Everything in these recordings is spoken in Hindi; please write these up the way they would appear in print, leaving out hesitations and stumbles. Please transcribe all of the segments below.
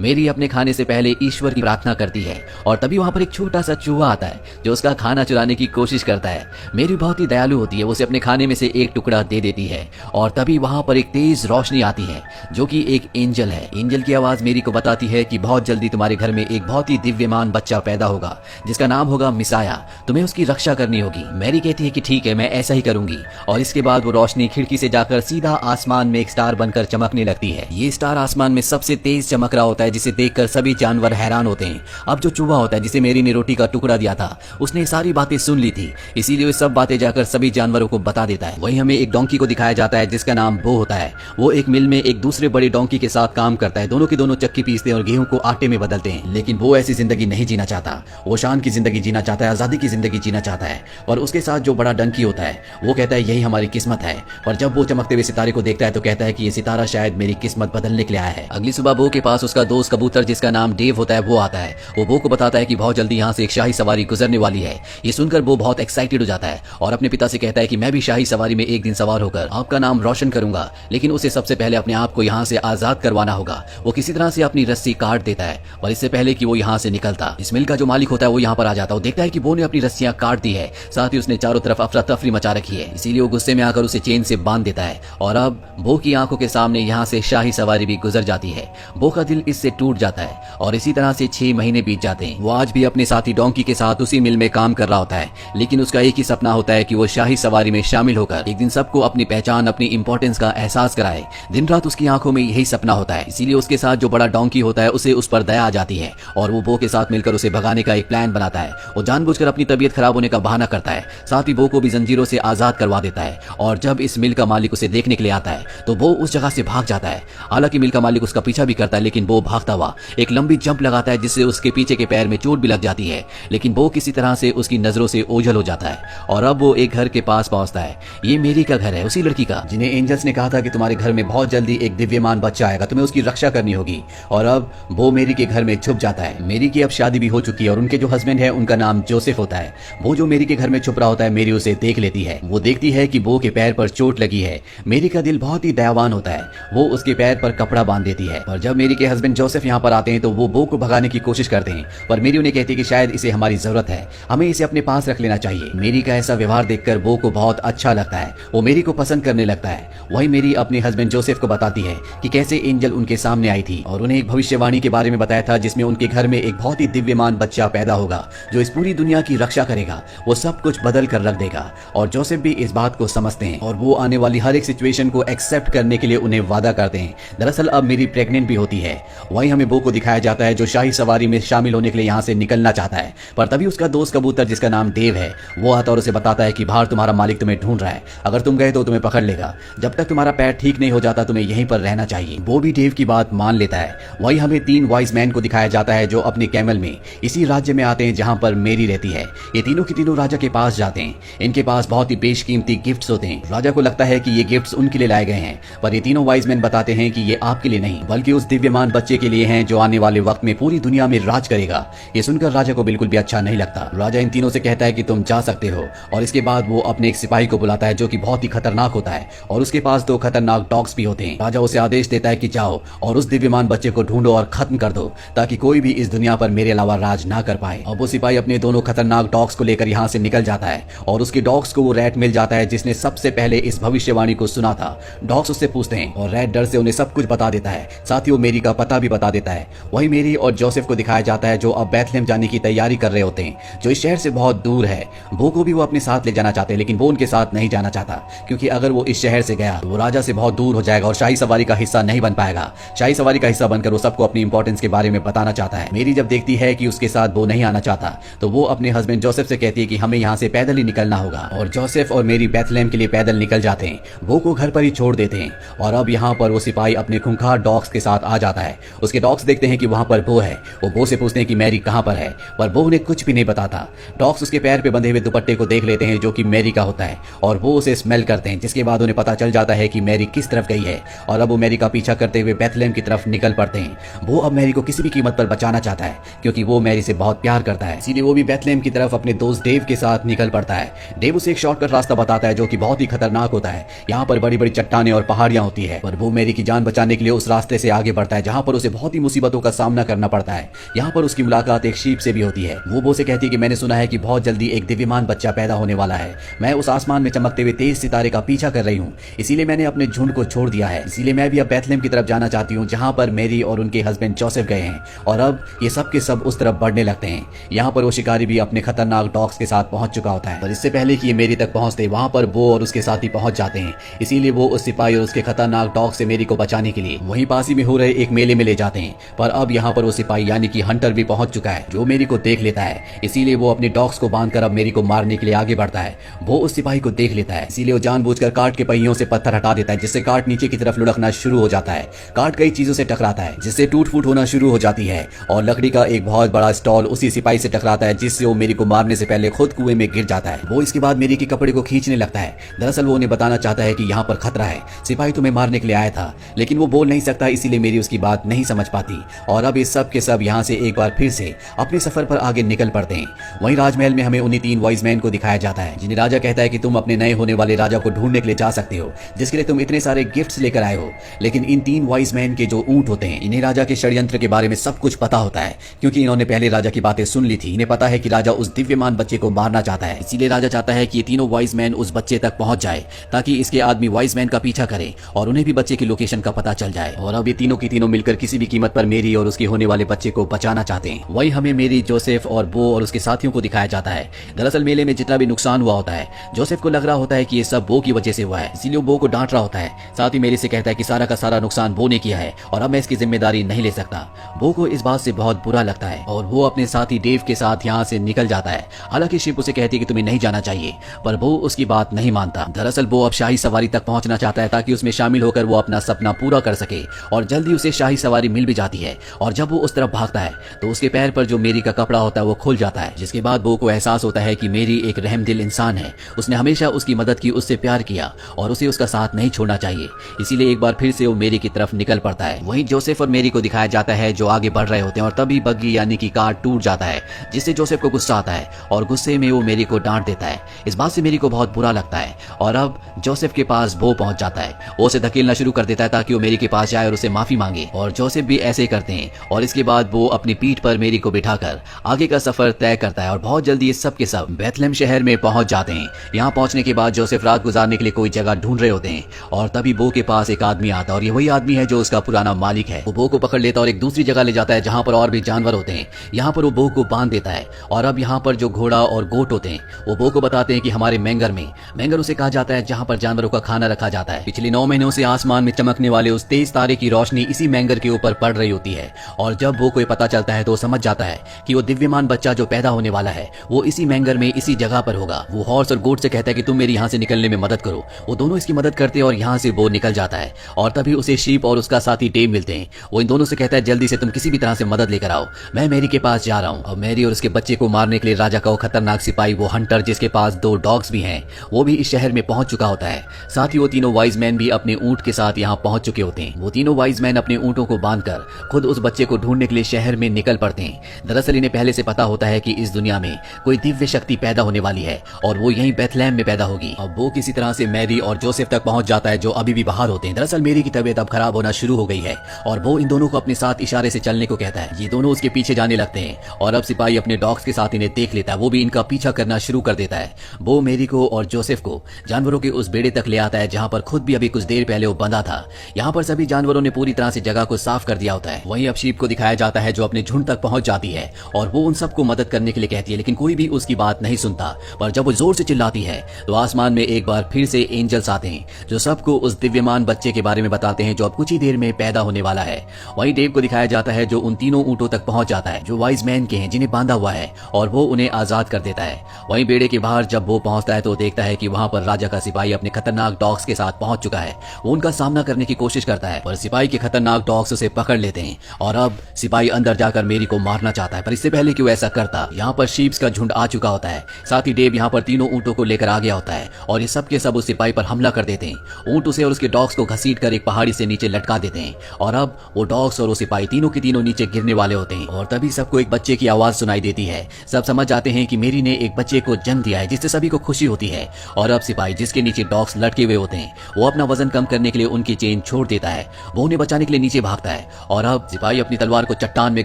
मेरी अपने खाने से पहले ईश्वर की प्रार्थना करती है और तभी वहाँ पर एक छोटा सा चूहा आता है जो उसका खाना चुराने की कोशिश करता है। मेरी बहुत ही दयालु होती है, वो उसे अपने खाने में से एक टुकड़ा दे देती है और तभी वहाँ पर एक तेज रोशनी आती है जो कि एक एंजल है। एंजल की आवाज मेरी को बताती है कि बहुत जल्दी तुम्हारे घर में एक बहुत ही दिव्यमान बच्चा पैदा होगा जिसका नाम होगा मिसाया, तुम्हें उसकी रक्षा करनी होगी। मैरी कहती है कि ठीक है, मैं ऐसा ही करूंगी और इसके बाद वो रोशनी खिड़की से जाकर सीधा आसमान में एक स्टार बनकर चमकने लगती है। ये स्टार आसमान में सबसे तेज चमक रहा होता है जिसे देखकर सभी जानवर हैरान होते हैं। अब जो चूहा होता है जिसे मेरी ने रोटी का टुकड़ा दिया था उसने सारी बातें सुन ली थी, इसीलिए वो सब बातें जाकर सभी जानवरों को बता देता है। वहीं हमें एक डोंकी को दिखाया जाता है जिसका नाम बो होता है। वो एक मिल में एक दूसरे बड़े डोंकी के साथ काम करता है, दोनों की दोनों चक्की पीसते हैं और गेहूं को आटे में बदलते हैं। लेकिन वो ऐसी जिंदगी नहीं जीना चाहता, वो शान की जिंदगी जीना चाहता है, आजादी की जिंदगी जीना चाहता है। और उसके साथ जो बड़ा डंकी होता है वो कहता है यही हमारी किस्मत है। पर जब वो चमकते हुए सितारे को देखता है तो कहता है कि ये सितारा शायद मेरी किस्मत बदलने के लिए आया है। अगली सुबह बो के पास उसका दोस्त कबूतर जिसका नाम डेव होता है वो आता है। वो बो को बताता है कि बहुत जल्दी यहाँ से एक शाही सवारी गुजरने वाली है। ये सुनकर वो बहुत एक्साइटेड हो जाता है और अपने पिता से कहता है कि मैं भी शाही सवारी में एक दिन सवार होकर आपका नाम रोशन करूंगा, लेकिन उसे सबसे पहले अपने आप को यहाँ से आजाद करवाना होगा। वो किसी तरह से अपनी रस्सी काट देता है और इससे पहले कि वो यहाँ से निकलता, इस मिल का जो मालिक होता है वो यहाँ पर आ जाता है। वो देखता है कि बो ने अपनी रस्सियां काट दी है, साथ ही उसने चारों तरफ अफरा तफरी मचा रखी है, इसीलिए वो गुस्से में आकर उसे चेन से बांध देता है। और अब बो की आंखों के सामने यहाँ से शाही सवारी भी गुजर जाती है। बो का दिल इससे टूट जाता है और इसी तरह से 6 महीने बीत जाते हैं। वो आज भी अपने साथी डोंकी के साथ उसी मिल में काम कर रहा होता है, लेकिन उसका एक ही सपना होता है कि वो शाही सवारी में शामिल होकर एक दिन सबको अपनी पहचान, अपनी इंपॉर्टेंस का एहसास कराए। दिन रात उसकी आंखों में यही सपना होता है, इसीलिए उसके साथ जो बड़ा डोंकी होता है उसे उस पर दया आ जाती है और वो बो के साथ मिलकर उसे भगाने का एक प्लान बनाता है। वो जानबूझकर अपनी तबीयत खराब होने का बहाना करता है, साथ ही बो को भी जंजीरों से आजाद करवा देता है। और जब इस मिल का मालिक उसे देखने के लिए आता है तो बो उस जगह से भाग जाता है। हालांकि मिल का मालिक उसका पीछा भी करता है, लेकिन बो भागता हुआ एक लंबी जंप लगाता है जिससे उसके पीछे के पैर में चोट भी लग जाती है, लेकिन बो किसी तरह से उसकी नजरों से ओझल हो जाता है। और अब वो एक घर के पास पहुंचता है। ये मेरी का घर है, उसी लड़की का जिन्हें एंजल्स ने कहा था कि तुम्हारे घर में बहुत जल्दी एक दिव्यमान बच्चा आएगा, तुम्हें उसकी रक्षा करनी होगी। और अब वो मेरी के घर में छुप जाता है। मेरी की अब शादी भी हो चुकी है और उनके जो हस्बैंड है उनका नाम जोसेफ होता है। वो जो मेरी के घर में छुप रहा होता है, मेरी उसे देख लेती है। वो देखती है कि बो के पैर पर चोट लगी है। मेरी का दिल बहुत ही दयावान होता है, वो उसके पैर पर कपड़ा बांध देती है। और जब मेरी के हस्बैंड जोसेफ यहाँ पर आते हैं तो वो बो को भगाने की कोशिश करते हैं, पर मेरी उन्हें कहती है कि शायद इसे हमारी जरूरत है, हमें इसे अपने पास रख लेना चाहिए। मेरी का ऐसा व्यवहार देखकर बो को बहुत अच्छा लगता है, वो मेरी को पसंद करने लगता है। वही मेरी अपने हस्बैंड जोसेफ को बताती है कि कैसे एंजल उनके सामने आई थी और उन्हें एक भविष्यवाणी के बारे में बताया था जिसमें उनके घर में एक बहुत ही दिव्यमान बच्चा पैदा होगा जो इस पूरी दुनिया की रक्षा करेगा, वो सब कुछ बदल कर रख देगा। और जोसेफ भी इस बात को समझते हैं और वो आने वाली हर एक सिचुएशन को एक्सेप्ट करने के लिए उन्हें वादा करते हैं। दरअसल अब मेरी प्रेग्नेंट भी होती है। वहीं हमें बो को दिखाया जाता है जो शाही सवारी में शामिल होने के लिए यहाँ से निकलना चाहता है, पर तभी उसका दोस्त कबूतर जिसका नाम देव है वो आता और उसे बताता है कि बाहर तुम्हारा मालिक तुम्हें ढूंढ रहा है, अगर तुम गए तो तुम्हें पकड़ लेगा, जब तक तुम्हारा पैर ठीक नहीं हो जाता तुम्हें यहीं पर रहना चाहिए। वो भी देव की बात मान लेता है। वही हमें 3 वाइज मैन को दिखाया जाता है जो अपने कैमल में इसी राज्य में आते हैं जहाँ पर मेरी रहती है। ये तीनों की तीनों राजा के पास जाते हैं। इनके पास बहुत ही बेशकीमती गिफ्ट्स होते हैं। राजा को लगता है कि ये गिफ्ट्स उनके लिए लाए गए हैं, पर ये तीनों वाइज मैन बताते हैं कि ये आपके लिए नहीं बल्कि उस दिव्यमान बच्चे के लिए हैं जो आने वाले वक्त में पूरी दुनिया में राज करेगा। ये सुनकर राजा को बिल्कुल भी अच्छा नहीं लगता। राजा इन तीनों से कहता है कि तुम जा सकते हो और इसके बाद वो अपने एक सिपाही को बुलाता है जो कि बहुत ही खतरनाक होता है और उसके पास 2 खतरनाक डॉग्स भी होते हैं। राजा उसे आदेश देता है कि जाओ और उस दिव्यमान बच्चे को ढूंढो और खत्म कर दो ताकि कोई भी इस दुनिया पर मेरे अलावा राज ना कर पाए। अब वो सिपाही अपने दोनों खतरनाक डॉग्स को लेकर यहाँ से निकल जाता है और उसके डॉग्स को वो रैट मिल जाता है जिसने सबसे पहले इस भविष्यवाणी को सुना था। डॉग्स उससे पूछते हैं और रैट डर से उन्हें सब कुछ बता देता है, साथ ही वो मेरी का पता भी बता देता है। वही मेरी और जोसेफ को दिखाया जाता है जो अब बैथलेहम जाने की तैयारी कर रहे होते हैं जो इस शहर से बहुत दूर है। बो को भी वो अपने साथ ले जाना चाहते हैं, लेकिन वो उनके साथ नहीं जाना चाहता क्योंकि अगर वो इस शहर से गया तो वो राजा से बहुत दूर हो जाएगा और शाही सवारी का हिस्सा नहीं बन पाएगा। शाही सवारी का हिस्सा बनकर वो सबको अपनी इंपॉर्टेंस के बारे में बताना चाहता है। मेरी जब देखती है कि उसके साथ वो नहीं आना चाहता तो वो अपने हस्बैंड जोसेफ से कहती है कि हमें यहाँ से पैदल ही निकलना होगा और जोसेफ और मेरी बैथलेहम के लिए पैदल निकल जाते हैं। बो को घर पर ही छोड़ देते हैं और अब यहाँ पर वो सिपाही अपने खूंखार डॉग्स के साथ आ जाता है। उसके डॉग्स देखते हैं कि वहाँ पर बो है। वो बो से पूछते हैं कि मैरी कहाँ पर है, पर बो उन्हें कुछ भी नहीं बताता। डॉग्स उसके पैर पे बंधे हुए दुपट्टे को देख लेते हैं जो कि मैरी का होता है और वो उसे स्मेल करते हैं, जिसके बाद उन्हें पता चल जाता है कि मैरी किस तरफ गई है और अब वो मैरी का पीछा करते हुए बैथलेहम की तरफ निकल पड़ते हैं। वो अब मैरी को किसी भी कीमत पर बचाना चाहता है क्योंकि वो मैरी से बहुत प्यार करता है, इसीलिए वो भी बैथलेहम की तरफ अपने दोस्त डेव के साथ निकल पड़ता है। डेव उसे एक शॉर्टकट रास्ता बताता है जो कि बहुत ही खतरनाक होता है। यहाँ पर बड़ी बड़ी चट्टानें और पहाड़ियां होती है, पर वो मैरी की जान बचाने के लिए उस रास्ते से आगे बढ़ता है जहाँ पर उसे बहुत ही मुसीबतों का सामना करना पड़ता है। यहाँ पर उसकी मुलाकात एक शीप से भी होती है। वो बो से कहती है कि मैंने सुना है कि बहुत जल्दी एक दिव्यमान बच्चा पैदा होने वाला है। मैं उस आसमान में चमकते हुए तेज सितारे का पीछा कर रही हूँ, इसीलिए मैंने अपने झुंड को छोड़ दिया है। इसीलिए मैं भी अब बैथलेहम की तरफ जाना चाहती हूँ, जहाँ पर मेरी और उनके हस्बैंड जोसेफ गए हैं। और अब ये सब के सब उस तरफ बढ़ने लगते हैं। यहाँ पर वो शिकारी भी अपने खतरनाक डॉग्स के साथ पहुंच चुका होता है, पर इससे पहले कि ये मेरी तक पहुंचते वहाँ पर बो और उसके साथी पहुंच जाते हैं। इसीलिए वो उस सिपाही और उसके खतरनाक डॉग से मेरी को बचाने के लिए वहीं पास ही में हो रहे एक मेले में ले जाते हैं। पर अब यहाँ पर वो सिपाही यानी कि हंटर भी पहुंच चुका है, जो मेरी को देख लेता है। इसीलिए वो अपने डॉग्स को बांधकर अब मेरी को मारने के लिए आगे बढ़ता है। वो उस सिपाही को देख लेता है, इसीलिए वो जानबूझकर कार्ट के पहियों से पत्थर हटा देता है, जिससे कार्ट नीचे की तरफ लुढ़कना शुरू हो जाता है। कार्ट कई चीजों से टकराता है, जिससे टूट फूट होना शुरू हो जाती है और लकड़ी का एक बहुत बड़ा स्टॉल उसी सिपाही से टकराता है, जिससे वो मेरी को मारने से पहले खुद कुएं में गिर जाता है। वो इसके बाद मेरी के कपड़े को खींचने लगता है। दरअसल वो उन्हें बताना चाहता है कि यहाँ पर खतरा है, सिपाही तुम्हें मारने के लिए आया था, लेकिन वो बोल नहीं सकता, इसीलिए मेरी उसकी बात नहीं समझ पाती। और अब इस सब के सब यहाँ से एक बार फिर से अपने सफर पर आगे निकल पड़ते हैं। वहीं राजमहल में हमें उन्हीं 3 वाइज मैन को दिखाया जाता है, जिन्हें राजा कहता है कि तुम अपने नए होने वाले राजा को ढूंढने के लिए जा सकते हो, जिसके लिए तुम इतने सारे गिफ्ट्स लेकर आए हो। लेकिन इन 3 वाइज मैन के जो ऊंट होते हैं, इन्हें राजा के षड्यंत्र के बारे में सब कुछ पता होता है, क्योंकि इन्होंने पहले राजा की बातें सुन ली थी। इन्हें पता है कि राजा उस दिव्यमान बच्चे को मारना चाहता है, इसीलिए राजा चाहता है कि ये तीनों वाइज मैन उस बच्चे तक पहुंच जाए, ताकि इसके आदमी वाइज मैन का पीछा करें और उन्हें भी बच्चे की लोकेशन का पता चल जाए। और अब ये तीनों की तीनों मिलकर किसी भी कीमत पर मेरी और उसके होने वाले बच्चे को बचाना चाहते हैं। वही हमें मेरी, जोसेफ और बो और उसके साथियों को दिखाया जाता है। दरअसल मेले में जितना भी नुकसान हुआ होता है, जोसेफ को लग रहा होता है कि ये सब बो की वजह से हुआ है, इसीलिए वो बो को डांट रहा होता है। साथ ही मेरी से कहता है कि सारा का सारा नुकसान बो ने किया है और अब मैं इसकी जिम्मेदारी नहीं ले सकता। बो को इस बात से बहुत बुरा लगता है और वो अपने साथी डेव के साथ यहाँ से निकल जाता है। हालांकि शिप उसे कहती है कि तुम्हें नहीं जाना चाहिए, पर वो उसकी बात नहीं मानता। दरअसल वो अब शाही सवारी तक पहुंचना चाहता है, ताकि उसमें शामिल होकर वो अपना सपना पूरा कर सके। और जल्दी उसे शाही सवारी मिल भी जाती है और जब वो उस तरफ भागता है तो उसके पैर पर जो मेरी का कपड़ा होता है वो खुल जाता है, जिसके बाद बो को एहसास होता है कि मेरी एक रहमदिल इंसान है। उसने हमेशा उसकी मदद की, उससे प्यार किया और उसे उसका साथ नहीं छोड़ना चाहिए। इसीलिए एक बार फिर से वो मेरी की तरफ निकल पड़ता है। वहीं जोसेफ और मेरी को दिखाया जाता है जो आगे बढ़ रहे होते हैं और तभी बग्गी यानी कि कार टूट जाता है, जिससे जोसेफ को गुस्सा आता है और गुस्से में वो मेरी को डांट देता है। इस बात से मेरी को बहुत बुरा लगता है और अब जोसेफ के पास बो पहुंच जाता है। वो उसे धकेलना शुरू कर देता है ताकि वो मेरी के पास जाए और उसे माफी मांगे, और जोसेफ भी ऐसे ही करते हैं। और इसके बाद वो अपनी पीठ पर मेरी को बिठाकर आगे का सफर तय करता है और बहुत जल्दी ये सब के सब बैथलेहम शहर में पहुंच जाते हैं। यहाँ पहुंचने के बाद जोसेफ रात गुजारने के लिए कोई जगह ढूंढ रहे होते हैं और तभी बो के पास एक आदमी आता है और ये वही आदमी है जो उसका पुराना मालिक है। वो बो को पकड़ लेता है और एक दूसरी जगह ले जाता है जहाँ पर और भी जानवर होते हैं। यहाँ पर वो बो को बांध देता है और अब यहाँ पर जो घोड़ा और गोट होते हैं वो बो को बताते हैं कि हमारे मैंगर में, मैंगर उसे कहा जाता है जहाँ पर जानवरों का खाना रखा जाता है, पिछले 9 महीनों से आसमान में चमकने वाले उस तेज तारे की रोशनी इसी मैंगर के ऊपर पड़ रही होती है। और जब वो कोई पता चलता है तो समझ जाता है कि वो दिव्यमान बच्चा जो पैदा होने वाला है वो इसी मैंगर में इसी जगह पर होगा। वो हॉर्स और गोट से कहता है कि तुम मेरी यहाँ से निकलने में मदद करो। वो दोनों इसकी मदद करते हैं और यहाँ से वो निकल जाता है और तभी उसे शीप और उसका साथी डेव मिलते हैं। वो इन दोनों से कहता है जल्दी से तुम किसी भी तरह से मदद लेकर आओ, मैं मैरी के पास जा रहा हूँ। और मैरी और उसके बच्चे को मारने के लिए राजा का वो खतरनाक सिपाही, वो हंटर जिसके पास 2 डॉग्स भी हैं, वो भी इस शहर में पहुंच चुका होता है। साथ ही वो तीनों वाइज मैन भी अपने ऊंट के साथ यहाँ पहुंच चुके होते हैं। वो तीनों वाइज मैन अपने ऊंटों को बांधकर खुद उस बच्चे को ढूंढने के लिए शहर में निकल पड़ते हैं। दरअसल इन्हें पहले से पता होता है कि इस दुनिया में कोई दिव्य शक्ति पैदा होने वाली है और वो यहीं बैथलेहम में पैदा होगी। अब वो किसी तरह से मैरी और जोसेफ तक पहुंच जाता है जो अभी भी बाहर होते हैं। दरअसल मेरी की तबीयत अब खराब होना शुरू हो गई है और वो इन दोनों को अपने साथ इशारे से चलने को कहता है। ये दोनों उसके पीछे जाने लगते हैं और अब सिपाही अपने डॉग्स के साथ इन्हें देख लेता है, वो भी इनका पीछा करना शुरू कर देता है। वो मेरी को और जोसेफ को जानवरों के उस बेड़े तक ले आता है जहाँ पर खुद भी अभी कुछ देर पहले वो बंधा था। यहाँ पर सभी जानवरों ने पूरी तरह से जगह को साफ कर दिया होता है। वहीं अब शीप को दिखाया जाता है जो अपने झुंड तक पहुंच जाती है और वो उन सबको मदद करने के लिए कहती है, लेकिन कोई भी उसकी बात नहीं सुनता। पर जब वो जोर से चिल्लाती है तो आसमान में एक बार फिर से एंजल्स आते हैं जो सबको उस दिव्यमान बच्चे के बारे में बताते हैं जो अब कुछ ही देर में पैदा होने वाला है। वहीं डेव को दिखाया जाता है जो उन तीनों ऊंटों तक पहुंच जाता है जो वाइज मैन के हैं, जिन्हें बांधा हुआ है, और वो उन्हें आजाद कर देता है। वहीं बेड़े के बाहर जब वो पहुंचता है तो देखता है कि वहां पर राजा का सिपाही अपने खतरनाक डॉग्स के साथ पहुंच चुका है। वो उनका सामना करने की कोशिश करता है पर सिपाही के खतरनाक डॉग्स उसे पकड़ लेते हैं और अब सिपाही अंदर जाकर मेरी को मारना चाहता है। पर इससे पहले कि वो ऐसा करता, यहाँ पर शीप्स का झुंड आ चुका होता है। साथ ही डेव यहाँ पर तीनों ऊंटों को लेकर आ गया होता है और ये सब के सब उस सिपाही पर हमला कर देते हैं। ऊंट उसे और उसके डॉग्स को घसीट कर एक पहाड़ी से नीचे लटका देते हैं और अब वो डॉग्स और वो सिपाही तीनों के तीनों नीचे गिरने वाले होते हैं। और तभी सबको एक बच्चे की आवाज सुनाई देती है। सब समझ जाते हैं कि मेरी ने एक बच्चे को जन्म दिया है, जिससे सभी को खुशी होती है। और अब सिपाही जिसके नीचे डॉग्स लटके हुए होते हैं वो अपना वजन कम करने के लिए उनकी चेन छोड़ देता है। वो उन्हें बचाने के लिए नीचे भागता है है और अब सिपाही अपनी तलवार को चट्टान में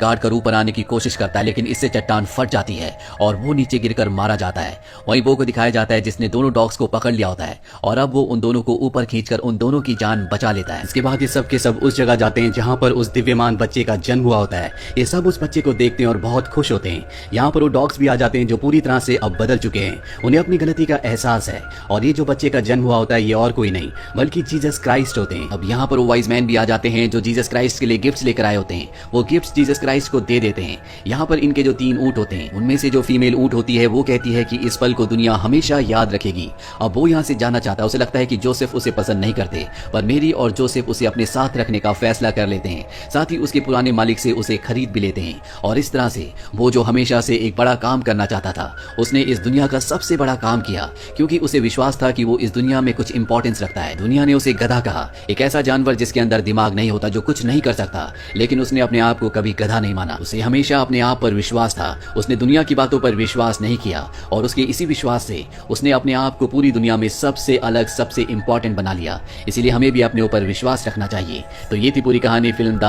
गाड़ कर ऊपर आने की कोशिश करता है, लेकिन इससे चट्टान फट जाती है और वो नीचे गिरकर मारा जाता है। वहीं वो को दिखाया जाता है जिसने दोनों डॉग्स को पकड़ लिया होता है और अब वो उन दोनों को ऊपर खींचकर उन दोनों की जान बचा लेता है। इसके बाद ये सब के सब उस जगह जाते हैं जहाँ पर उस दिव्यमान बच्चे का जन्म हुआ होता है। ये सब उस बच्चे को देखते हैं और बहुत खुश होते हैं। यहाँ पर वो डॉग्स भी आ जाते हैं जो पूरी तरह से अब बदल चुके हैं। उन्हें अपनी गलती का एहसास है और ये जो बच्चे का जन्म हुआ होता है ये और कोई नहीं बल्कि जीसस क्राइस्ट होते हैं। अब यहाँ पर वो वाइज मैन भी आ जाते हैं जो जीसस क्राइस्ट के लिए गिफ्ट्स लेकर आए होते हैं। वो गिफ्ट्स जीसस क्राइस्ट को दे देते हैं। यहाँ पर इनके जो 3 ऊंट होते हैं उनमें से जो फीमेल ऊंट होती है वो कहती है कि इस पल को दुनिया हमेशा याद रखेगी। अब वो यहाँ से जाना चाहता है। उसे लगता है कि जोसेफ उसे पसंद नहीं करते, पर मेरी और जोसेफ उसे अपने साथ रखने का फैसला कर लेते हैं। साथ ही उसके पुराने मालिक से उसे खरीद भी लेते हैं और इस तरह से वो जो हमेशा से एक बड़ा काम करना चाहता था उसने इस दुनिया का सबसे बड़ा काम किया, क्योंकि उसे विश्वास था कि वो इस दुनिया में कुछ इंपॉर्टेंस रखता है। दुनिया ने उसे गधा कहा, एक ऐसा जानवर जिसके अंदर दिमाग नहीं होता, जो कुछ नहीं कर सकता, लेकिन उसने अपने आप को कभी गधा नहीं माना। उसे हमेशा अपने आप पर विश्वास था। उसने दुनिया की बातों पर विश्वास नहीं किया और उसके इसी विश्वास से उसने अपने आप को पूरी दुनिया में सबसे अलग, सबसे इंपॉर्टेंट बना लिया। इसीलिए हमें भी अपने ऊपर विश्वास रखना चाहिए। तो ये थी पूरी कहानी फिल्म द